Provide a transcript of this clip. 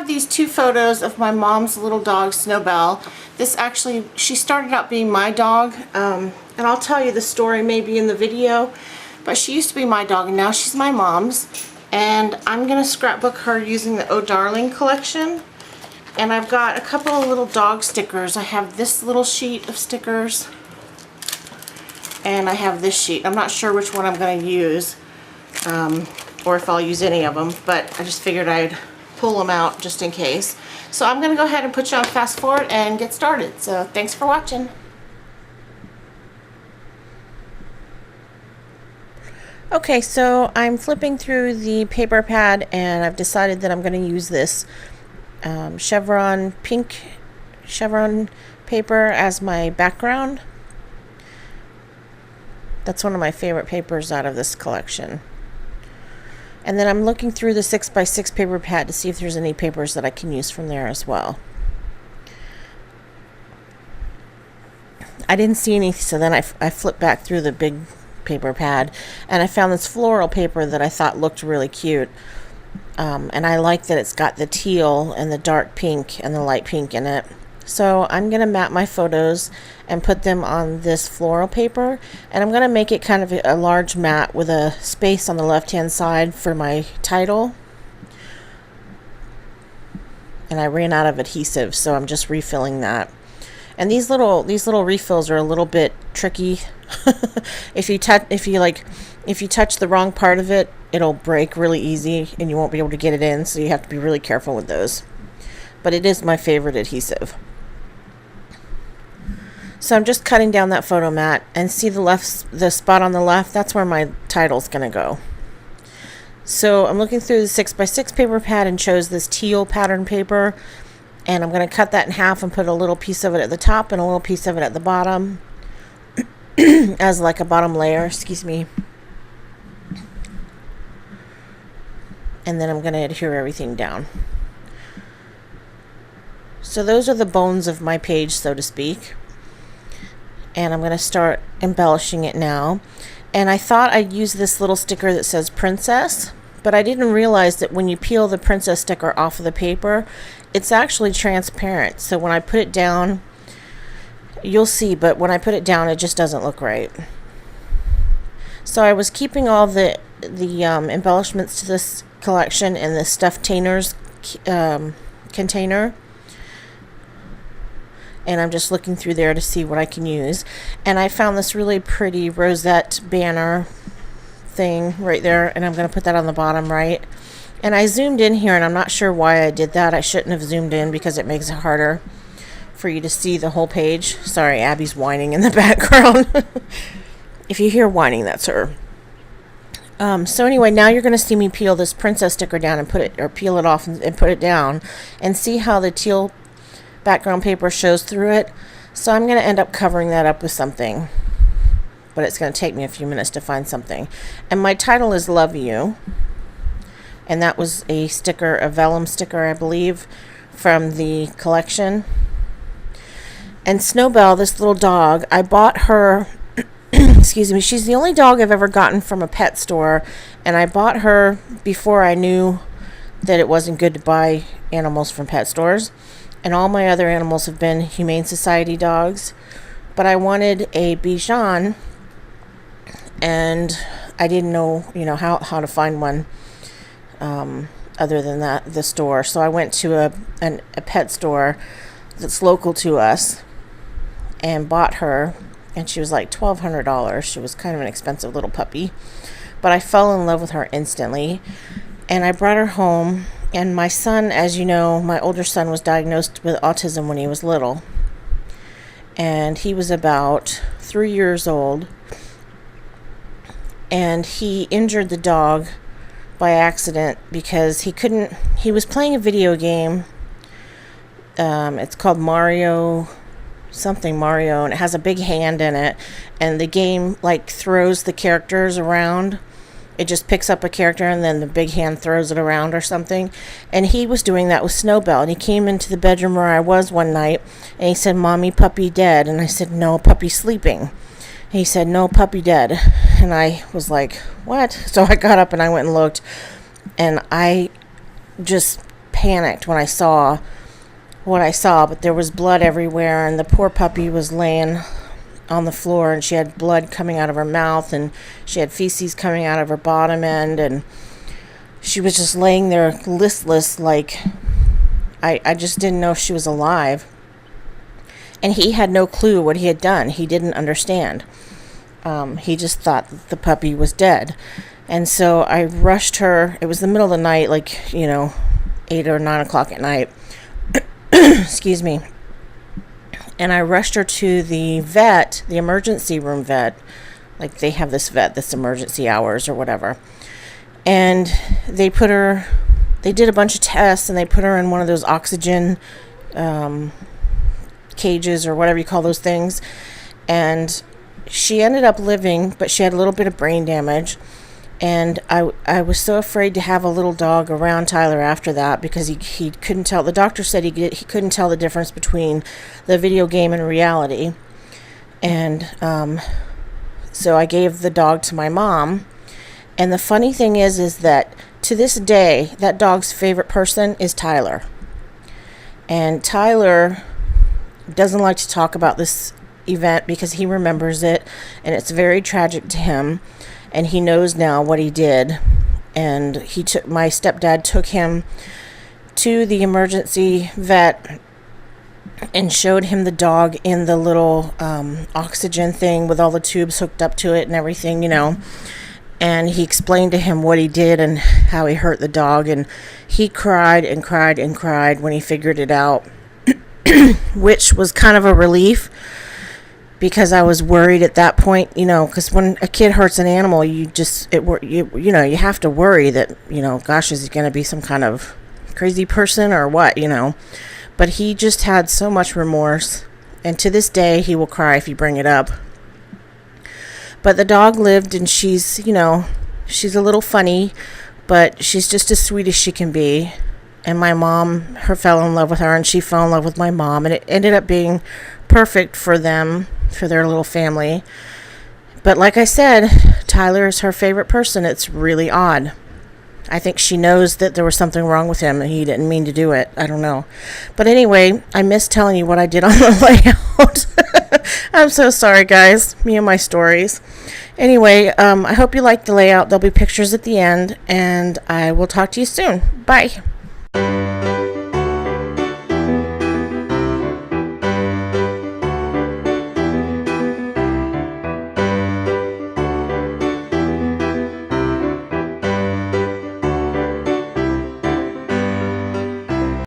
have these two photos of my mom's little dog, Snowbell. This actually, she started out being my dog, and I'll tell you the story maybe in the video, but she used to be my dog and now she's my mom's. And I'm going to scrapbook her using the Oh Darling collection. And I've got a couple of little dog stickers. I have this little sheet of stickers, and I have this sheet. I'm not sure which one I'm going to use, or if I'll use any of them, but I just figured I'd pull them out just in case. So I'm going to go ahead and put you on fast forward and get started. So thanks for watching. Okay, so I'm flipping through the paper pad and I've decided that I'm going to use this pink chevron paper as my background. That's one of my favorite papers out of this collection. And then I'm looking through the 6x6 paper pad to see if there's any papers that I can use from there as well. I didn't see any, so then I flipped back through the big paper pad and I found this floral paper that I thought looked really cute. And I like that it's got the teal and the dark pink and the light pink in it. So I'm going to map my photos and put them on this floral paper, and I'm going to make it kind of a large mat with a space on the left hand side for my title. And I ran out of adhesive, so I'm just refilling that. And these little refills are a little bit tricky. If you touch the wrong part of it, it'll break really easy and you won't be able to get it in, so you have to be really careful with those. But it is my favorite adhesive. So I'm just cutting down that photo mat, and see the spot on the left, that's where my title's gonna go. So I'm looking through the 6x6 paper pad and chose this teal pattern paper, and I'm gonna cut that in half and put a little piece of it at the top and a little piece of it at the bottom as like a bottom layer, excuse me. And then I'm going to adhere everything down. So those are the bones of my page, so to speak. And I'm going to start embellishing it now. And I thought I'd use this little sticker that says Princess, but I didn't realize that when you peel the Princess sticker off of the paper, it's actually transparent. So when I put it down, you'll see, but when I put it down, it just doesn't look right. So I was keeping all the embellishments to this collection in the stuffed Tainers container, and I'm just looking through there to see what I can use. And I found this really pretty rosette banner thing right there, and I'm going to put that on the bottom right. And I zoomed in here, and I'm not sure why I did that. I shouldn't have zoomed in because it makes it harder for you to see the whole page. Sorry, Abby's whining in the background. If you hear whining, that's her. So anyway, now you're going to see me peel this Princess sticker down and peel it off and put it down, and see how the teal background paper shows through it. So I'm going to end up covering that up with something, but it's going to take me a few minutes to find something. And my title is Love You, and that was a sticker, a vellum sticker, I believe, from the collection. And Snowbell, this little dog, I bought her excuse me, she's the only dog I've ever gotten from a pet store, and I bought her before I knew that it wasn't good to buy animals from pet stores. And all my other animals have been Humane Society dogs, but I wanted a Bichon, and I didn't know, how to find one other than the store. So I went to a pet store that's local to us and bought her, and she was like $1,200. She was kind of an expensive little puppy, but I fell in love with her instantly, and I brought her home. And my son, as you know, my older son was diagnosed with autism when he was little, and he was about 3 years old, and he injured the dog by accident because he was playing a video game. It's called Mario, and it has a big hand in it, and the game throws the characters around. It just picks up a character and then the big hand throws it around or something. And he was doing that with Snowbell, and he came into the bedroom where I was one night, and he said, "Mommy, puppy dead." And I said, "No, puppy sleeping." And he said, "No, puppy dead." And I was like, "What?" So I got up and I went and looked, and I just panicked when I saw what I saw, but there was blood everywhere, and the poor puppy was laying on the floor, and she had blood coming out of her mouth, and she had feces coming out of her bottom end, and she was just laying there listless, like I just didn't know if she was alive. And he had no clue what he had done. He didn't understand. He just thought that the puppy was dead. And so I rushed her. It was the middle of the night, like, 8 or 9 o'clock at night. Excuse me. And I rushed her to the vet, the emergency room vet. Like, they have this vet, this emergency hours or whatever. And they did a bunch of tests, and they put her in one of those oxygen cages or whatever you call those things. And she ended up living, but she had a little bit of brain damage. And I was so afraid to have a little dog around Tyler after that, because he couldn't tell. The doctor said he couldn't tell the difference between the video game and reality. And so I gave the dog to my mom. And the funny thing is that to this day, that dog's favorite person is Tyler. And Tyler doesn't like to talk about this event because he remembers it, and it's very tragic to him. And he knows now what he did. And my stepdad took him to the emergency vet and showed him the dog in the little oxygen thing with all the tubes hooked up to it and everything, And he explained to him what he did and how he hurt the dog. And he cried and cried and cried when he figured it out, which was kind of a relief. Because I was worried at that point, because when a kid hurts an animal, you have to worry that, gosh, is he going to be some kind of crazy person or what, But he just had so much remorse, and to this day, he will cry if you bring it up. But the dog lived, and she's a little funny, but she's just as sweet as she can be. And my mom, fell in love with her, and she fell in love with my mom, and it ended up being perfect for them, for their little family. But like I said, Tyler is her favorite person. It's really odd. I think she knows that there was something wrong with him and he didn't mean to do it. I don't know. But anyway, I missed telling you what I did on the layout. I'm so sorry, guys. Me and my stories. Anyway, I hope you liked the layout. There'll be pictures at the end, and I will talk to you soon. Bye.